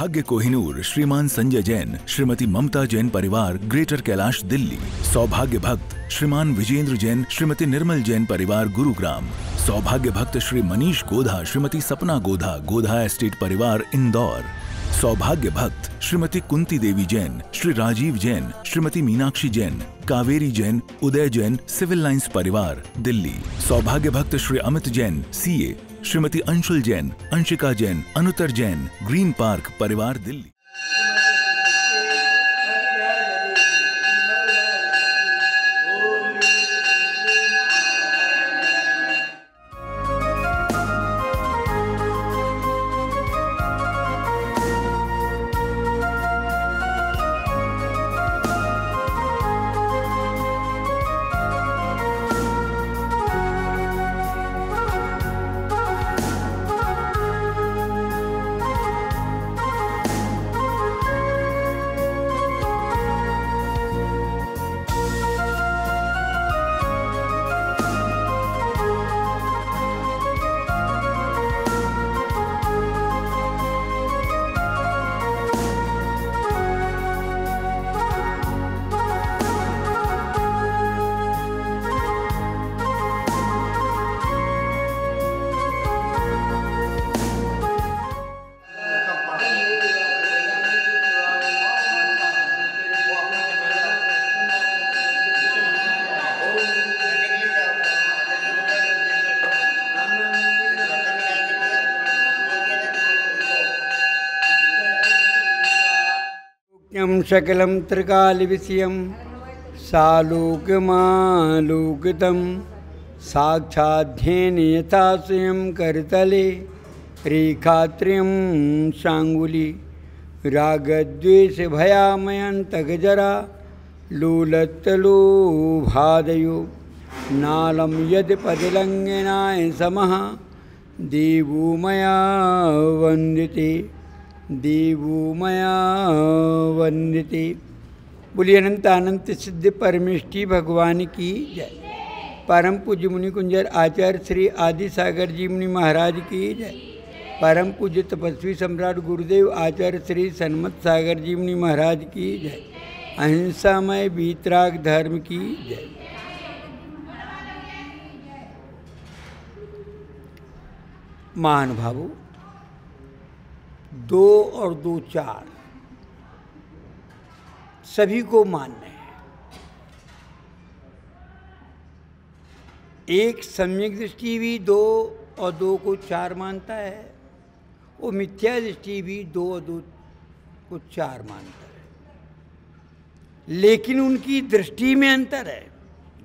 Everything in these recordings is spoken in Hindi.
सौभाग्य कोहिनूर श्रीमान संजय जैन, श्रीमती ममता जैन परिवार, ग्रेटर कैलाश, दिल्ली। सौभाग्य भक्त श्रीमान विजेंद्र जैन, श्रीमती निर्मल जैन परिवार, गुरुग्राम। सौभाग्य भक्त श्री मनीष गोधा, श्रीमती सपना गोधा, गोधा एस्टेट परिवार, इंदौर। सौभाग्य भक्त श्रीमती कुंती देवी जैन, श्री राजीव जैन, श्रीमती मीनाक्षी जैन, कावेरी जैन, उदय जैन, सिविल लाइंस परिवार, दिल्ली। सौभाग्य भक्त Shri Amit Jain, CA, Shrimati Anshul Jain, Anshika Jain, Anuttar Jain, green park परिवार, दिल्ली। सकलं त्रिकालविषयं सालोकमालोकितं साक्षाध्येन यथा स्वयं करतले रेखात्रयं शाङ्गुली रागद्वेषभयामयन्तकजरा लोलत्तलोभादयो नालं यद्पदिलङ्घनाय समः देवो मया वन्दिते, देवो मया वंदिते। बोलिए अनंत अनंत सिद्ध परमेष्ठी भगवान की जय। परम पूज्य मुनि कुंजर आचार्य श्री आदि सागर जी मुनि महाराज की जय। परम पूज्य तपस्वी सम्राट गुरुदेव आचार्य श्री सन्मत सागर जी मुनि महाराज की जय। अहिंसामय वीतराग धर्म की जय। महानुभावों, 2 और 2 4 सभी को मान्य है। एक सम्यक दृष्टि भी 2 और 2 को 4 मानता है, वो मिथ्या दृष्टि भी 2 और 2 को 4 मानता है, लेकिन उनकी दृष्टि में अंतर है,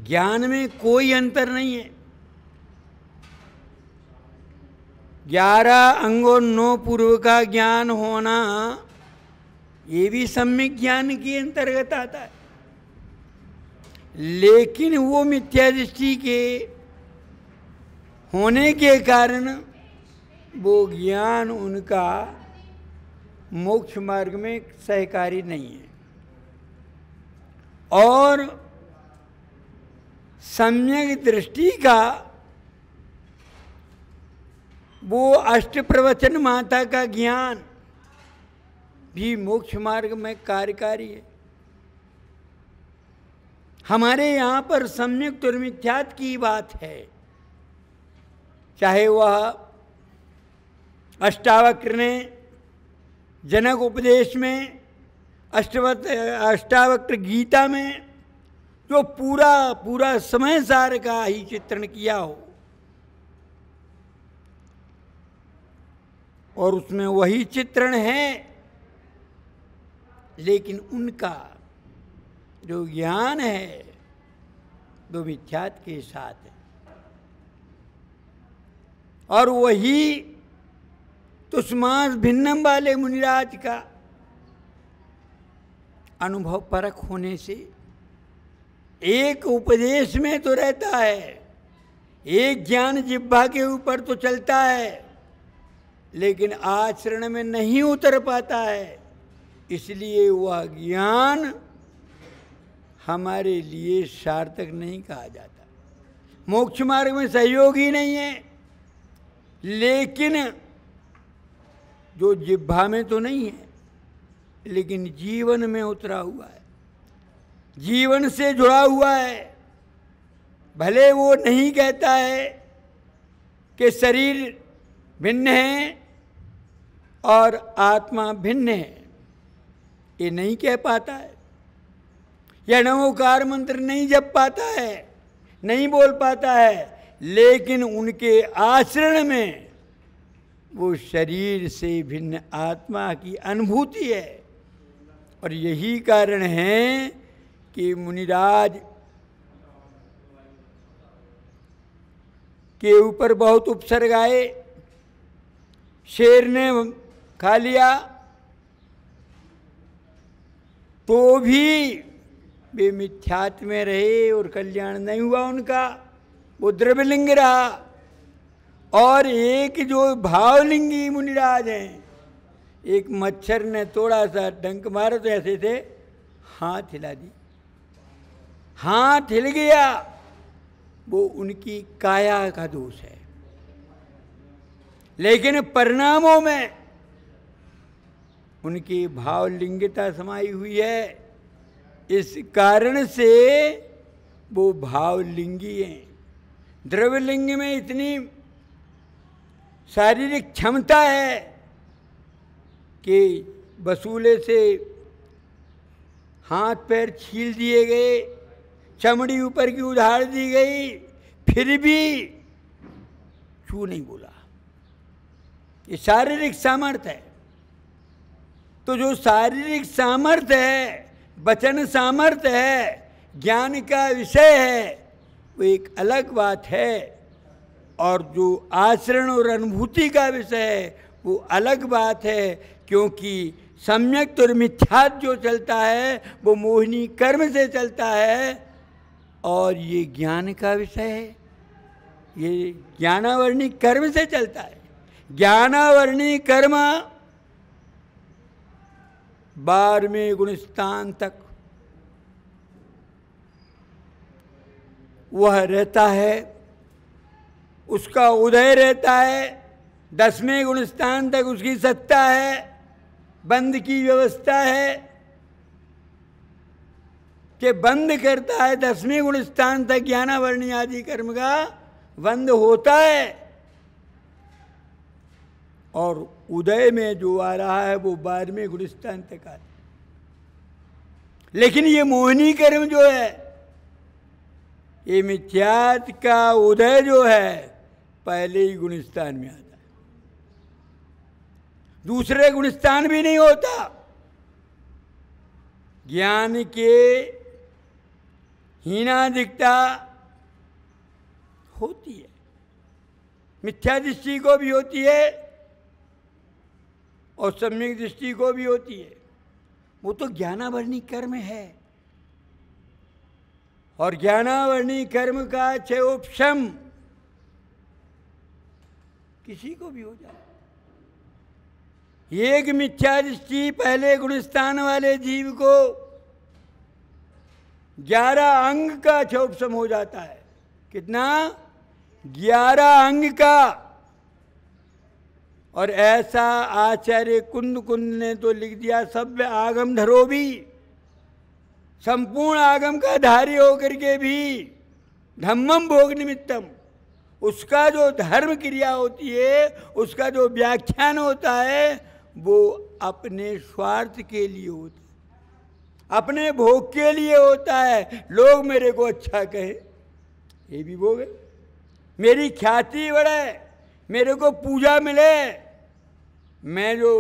ज्ञान में कोई अंतर नहीं है। 11 अंगों 9 पूर्व का ज्ञान होना ये भी सम्यक ज्ञान के अंतर्गत आता है, लेकिन वो मिथ्या दृष्टि के होने के कारण वो ज्ञान उनका मोक्ष मार्ग में सहकारी नहीं है। और सम्यक दृष्टि का वो अष्ट प्रवचन माता का ज्ञान भी मोक्ष मार्ग में कार्यकारी है। हमारे यहाँ पर सम्यक और मिथ्यात की बात है, चाहे वह अष्टावक्र ने जनक उपदेश में, अष्टावक्र गीता में जो पूरा समय सार का ही चित्रण किया हो और उसमें वही चित्रण है, लेकिन उनका जो ज्ञान है वो मिथ्यात के साथ है। और वही तुष्मास भिन्नम वाले मुनिराज का अनुभव परख होने से एक उपदेश में तो रहता है, एक ज्ञान जिह्वा के ऊपर तो चलता है, लेकिन आचरण में नहीं उतर पाता है। इसलिए वह ज्ञान हमारे लिए सार्थक नहीं कहा जाता, मोक्ष मार्ग में सहयोगी नहीं है। लेकिन जो जिह्वा में तो नहीं है, लेकिन जीवन में उतरा हुआ है, जीवन से जुड़ा हुआ है। भले वो नहीं कहता है कि शरीर भिन्न है और आत्मा भिन्न है, ये नहीं कह पाता है, या नमोकार मंत्र नहीं जप पाता है, नहीं बोल पाता है, लेकिन उनके आचरण में वो शरीर से भिन्न आत्मा की अनुभूति है। और यही कारण है कि मुनिराज के ऊपर बहुत उपसर्ग आए, शेर ने खा लिया तो भी वे मिथ्यात्व में रहे और कल्याण नहीं हुआ उनका, वो द्रव्यलिंग रहा। और एक जो भावलिंगी मुनिराज हैं, एक मच्छर ने थोड़ा सा डंक मारा तो ऐसे थे, हाथ हिला दी, हाथ हिल गया, वो उनकी काया का दोष है। लेकिन परिणामों में उनकी भावलिंगता समाई हुई है, इस कारण से वो भावलिंगी हैं। द्रव्यलिंग में इतनी शारीरिक क्षमता है कि वसूले से हाथ पैर छील दिए गए, चमड़ी ऊपर की उधार दी गई, फिर भी छू नहीं बोला। ये शारीरिक सामर्थ्य है। तो जो शारीरिक सामर्थ्य है, वचन सामर्थ्य है, ज्ञान का विषय है, वो एक अलग बात है। और जो आचरण और अनुभूति का विषय है वो अलग बात है, क्योंकि सम्यक और मिथ्यात्व जो चलता है वो मोहिनी कर्म से चलता है, और ये ज्ञान का विषय है, ये ज्ञानावर्णी कर्म से चलता है। ज्ञानावर्णी कर्म 12वें गुणस्थान तक वह रहता है, उसका उदय रहता है। 10वें गुणस्थान तक उसकी सत्ता है, बंद की व्यवस्था है कि बंद करता है। 10वें गुणस्थान तक ज्ञानावर्णी आदि कर्म का बंद होता है, और उदय में जो आ रहा है वो 12वें गुणस्थान तक आता है। लेकिन ये मोहिनी कर्म जो है, ये मिथ्यात्व का उदय जो है पहले ही गुणस्थान में आता है, दूसरे गुणस्थान भी नहीं होता। ज्ञान के हीनादिकता होती है, मिथ्या दृष्टि को भी होती है और सम्यक दृष्टि को भी होती है। वो तो ज्ञानावर्णी कर्म है, और ज्ञानावर्णी कर्म का क्षयोपशम किसी को भी हो जाए। एक मिथ्या दृष्टि पहले गुणस्थान वाले जीव को 11 अंग का क्षयोपशम हो जाता है। कितना? 11 अंग का। और ऐसा आचार्य कुंद ने तो लिख दिया, सभ्य आगम धरो भी, संपूर्ण आगम का धारी होकर के भी धम्मम भोग निमित्तम, उसका जो धर्म क्रिया होती है, उसका जो व्याख्यान होता है, वो अपने स्वार्थ के लिए होता है, अपने भोग के लिए होता है। लोग मेरे को अच्छा कहे, ये भी भोग है। मेरी ख्याति बढ़े, मेरे को पूजा मिले, मैं जो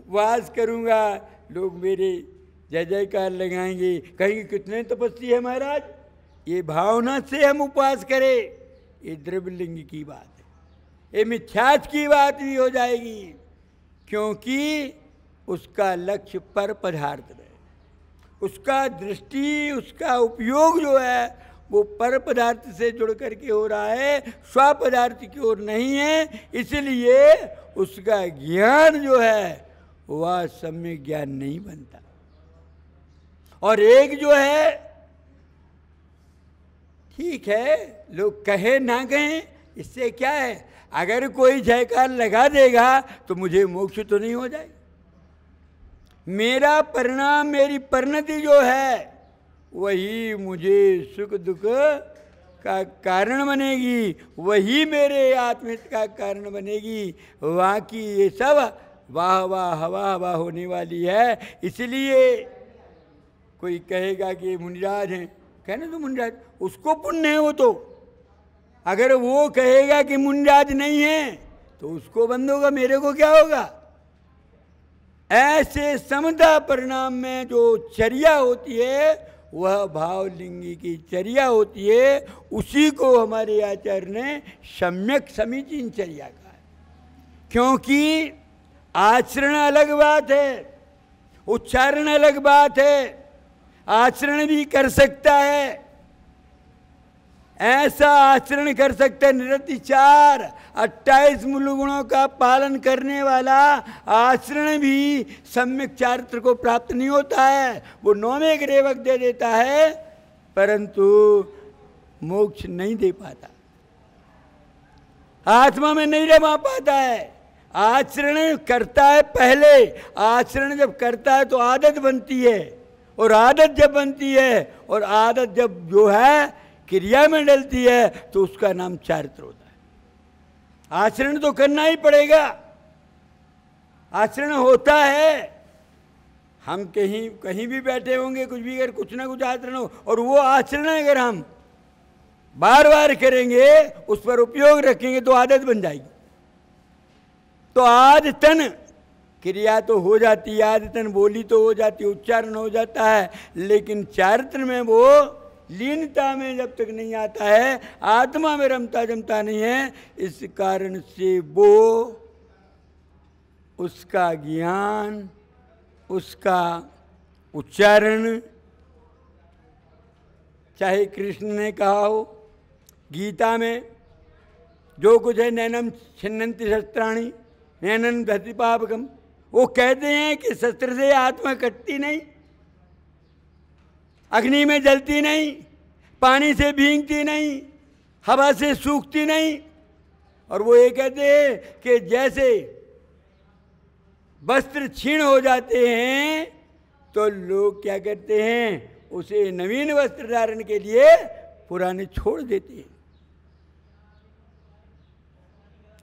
वास करूँगा लोग मेरे जय जयकार लगाएंगे, कहेंगे कितने तपस्वी है महाराज। ये भावना से हम उपवास करें, ये द्रव्यलिंग की बात है। ये मिथ्यात्व की बात भी हो जाएगी, क्योंकि उसका लक्ष्य पर पदार्थ है, उसका दृष्टि, उसका उपयोग जो है वो पर पदार्थ से जुड़ करके हो रहा है, स्व पदार्थ की ओर नहीं है। इसलिए उसका ज्ञान जो है वह सम्यक ज्ञान नहीं बनता। और एक जो है, ठीक है लोग कहे ना कहें, इससे क्या है, अगर कोई जयकार लगा देगा तो मुझे मोक्ष तो नहीं हो जाएगा। मेरा परिणाम, मेरी परिणति जो है वही मुझे सुख दुख का कारण बनेगी, वही मेरे आत्महित का कारण बनेगी। बाकी ये सब वाह वाह हवा हवा होने वाली है। इसलिए कोई कहेगा कि मुनिराज हैं, कहने तो मुनिराज, उसको पुण्य है वो तो। अगर वो कहेगा कि मुनिराज नहीं है तो उसको बंद होगा, मेरे को क्या होगा। ऐसे समता परिणाम में जो चर्या होती है वह भावलिंगी की चर्या होती है। उसी को हमारे आचार्य ने सम्यक समीचीन चर्या कहा है। क्योंकि आचरण अलग बात है, उच्चारण अलग बात है। आचरण भी कर सकता है, ऐसा आचरण कर सकता है निरतिचार 28 मूल गुणों का पालन करने वाला आचरण भी सम्यक चारित्र को प्राप्त नहीं होता है। वो 9वें ग्रेवक दे देता है परंतु मोक्ष नहीं दे पाता, आत्मा में नहीं रमा पाता है। आचरण करता है पहले, आचरण जब करता है तो आदत बनती है, और आदत जब बनती है और आदत जब जो है क्रिया में डलती है तो उसका नाम चारित्र होता है। आचरण तो करना ही पड़ेगा, आचरण होता है। हम कहीं भी बैठे होंगे, कुछ भी अगर कुछ ना कुछ आचरण हो, और वो आचरण अगर हम बार बार करेंगे, उस पर उपयोग रखेंगे तो आदत बन जाएगी। तो आदतन क्रिया तो हो जाती है, आदतन बोली तो हो जाती है, उच्चारण हो जाता है, लेकिन चारित्र में वो लीनता में जब तक नहीं आता है, आत्मा में रमता जमता नहीं है। इस कारण से वो उसका ज्ञान, उसका उच्चारण, चाहे कृष्ण ने कहा हो गीता में जो कुछ है, नैनम छिन्नन्ति शस्त्राणि नैनम दहति पापकम, वो कहते हैं कि शस्त्र से आत्मा कटती नहीं, अग्नि में जलती नहीं, पानी से भीगती नहीं, हवा से सूखती नहीं। और वो ये कहते हैं कि जैसे वस्त्र क्षीण हो जाते हैं तो लोग क्या करते हैं, उसे नवीन वस्त्र धारण के लिए पुराने छोड़ देते हैं।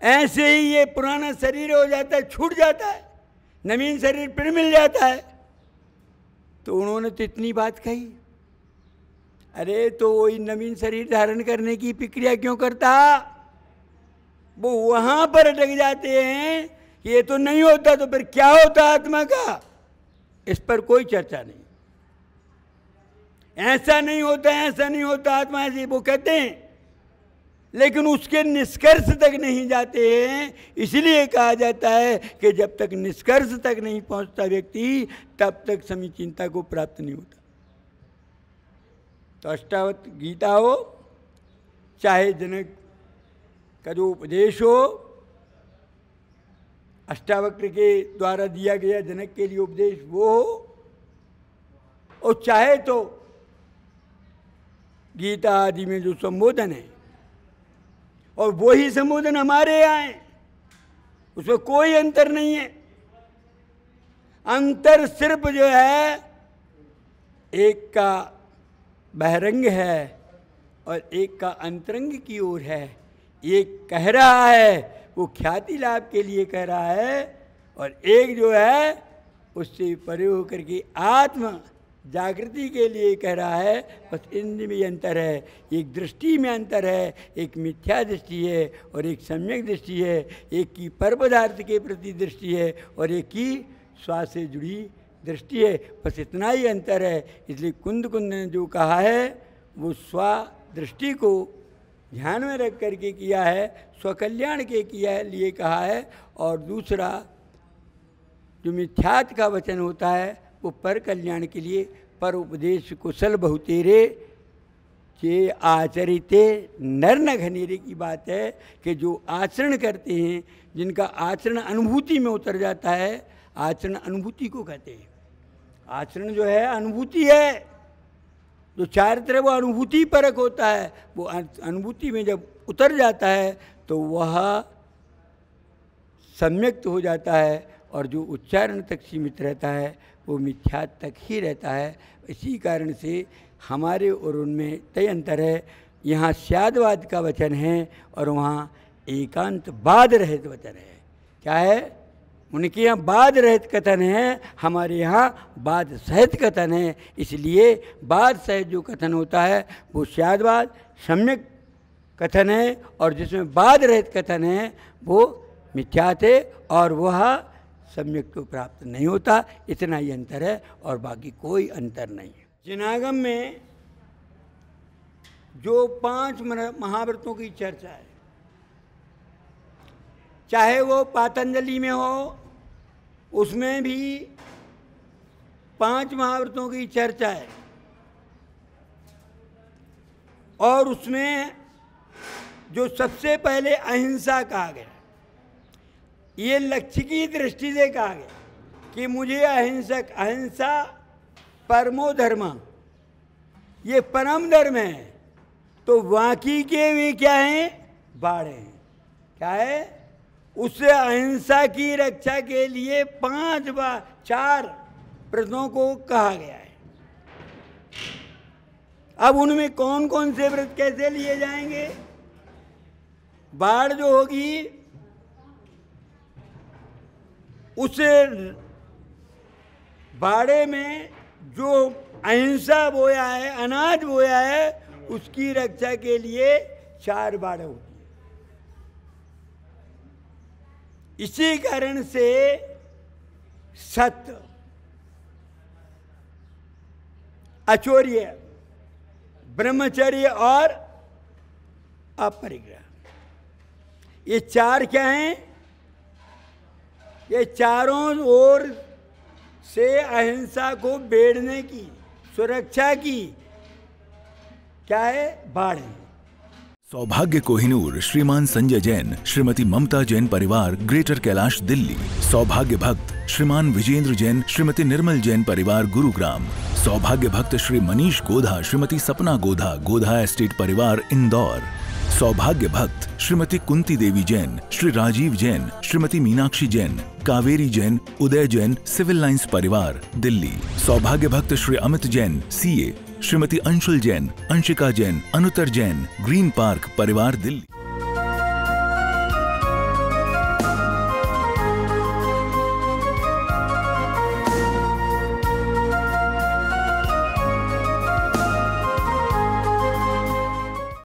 ऐसे ही ये पुराना शरीर हो जाता है, छूट जाता है, नवीन शरीर फिर मिल जाता है। तो उन्होंने तो इतनी बात कही, अरे तो वही नवीन शरीर धारण करने की प्रक्रिया क्यों करता। वो वहां पर अटक जाते हैं कि ये तो नहीं होता, तो फिर क्या होता आत्मा का, इस पर कोई चर्चा नहीं। ऐसा नहीं होता, ऐसा नहीं होता आत्मा ऐसी, वो कहते हैं, लेकिन उसके निष्कर्ष तक नहीं जाते हैं। इसलिए कहा जाता है कि जब तक निष्कर्ष तक नहीं पहुंचता व्यक्ति, तब तक समीचीनता को प्राप्त नहीं होता। तो अष्टावत गीता हो, चाहे जनक का जो उपदेश हो, अष्टावक्र के द्वारा दिया गया जनक के लिए उपदेश वो हो, और चाहे तो गीता आदि में जो संबोधन है और वो ही संबोधन हमारे यहाँ है, उसमें कोई अंतर नहीं है। अंतर सिर्फ जो है एक का बहिरंग है और एक का अंतरंग की ओर है। एक कह रहा है वो ख्याति लाभ के लिए कह रहा है, और एक जो है उससे परे होकर के आत्म जागृति के लिए कह रहा है। बस इनमें भी अंतर है, एक दृष्टि में अंतर है, एक मिथ्या दृष्टि है और एक सम्यक दृष्टि है, एक की पर पदार्थ के प्रति दृष्टि है और एक की श्वास से जुड़ी दृष्टि है। बस इतना ही अंतर है। इसलिए कुंद ने जो कहा है वो स्व दृष्टि को ध्यान में रख करके किया है, स्वकल्याण के लिए कहा है, और दूसरा जो मिथ्यात का वचन होता है वो पर कल्याण के लिए। पर उपदेश कुशल बहुतेरे के आचरिते नर न घनेरे की बात है कि जो आचरण करते हैं, जिनका आचरण अनुभूति में उतर जाता है, आचरण अनुभूति को कहते हैं। आचरण जो है अनुभूति है, जो चारित्र वो अनुभूति परक होता है। वो अनुभूति में जब उतर जाता है तो वह सम्यक्त हो जाता है और जो उच्चारण तक सीमित रहता है वो मिथ्या तक ही रहता है। इसी कारण से हमारे और उनमें तय अंतर है। यहाँ स्यादवाद का वचन है और वहाँ एकांतवाद रहित वचन है। क्या है? उनके यहाँ वाद रहित कथन है, हमारे यहाँ वाद सहित कथन है। इसलिए वाद सहित जो कथन होता है वो स्यादवाद सम्यक कथन है, और जिसमें वाद रहित कथन है वो मिथ्या थे और वह सम्यक तो प्राप्त नहीं होता। इतना ही अंतर है और बाकी कोई अंतर नहीं है। जिनागम में जो 5 महाव्रतों की चर्चा है, चाहे वो पातंजलि में हो, उसमें भी 5 महाव्रतों की चर्चा है, और उसमें जो सबसे पहले अहिंसा कहा गया, ये लक्ष्य की दृष्टि से कहा गया कि मुझे अहिंसा परमो धर्म, ये परम धर्म है। तो बाकी के वे क्या हैं? बाड़े हैं। क्या है? उससे अहिंसा की रक्षा के लिए 4 व्रतों को कहा गया है। अब उनमें कौन कौन से व्रत कैसे लिए जाएंगे? बाढ़ जो होगी उस बाड़े में जो अहिंसा बोया है, अनाज बोया है, उसकी रक्षा के लिए 4 बाड़े होती है। इसी कारण से सत्य, अचौर्य, ब्रह्मचर्य और अपरिग्रह, ये 4 क्या हैं? ये चारों ओर से अहिंसा को बेड़ने की, सुरक्षा की क्या है? बाड़ है। सौभाग्य कोहिनूर श्रीमान संजय जैन, श्रीमती ममता जैन परिवार, ग्रेटर कैलाश दिल्ली। सौभाग्य भक्त श्रीमान विजेंद्र जैन, श्रीमती निर्मल जैन परिवार, गुरुग्राम। सौभाग्य भक्त श्री मनीष गोधा, श्रीमती सपना गोधा, गोधा एस्टेट परिवार, इंदौर। सौभाग्य भक्त श्रीमती कुंती देवी जैन, श्री राजीव जैन, श्रीमती मीनाक्षी जैन, कावेरी जैन, उदय जैन, सिविल लाइंस परिवार, दिल्ली। सौभाग्य भक्त Shri Amit Jain, CA, Shrimati Anshul Jain, Anshika Jain, Anuttar Jain, green park परिवार, दिल्ली।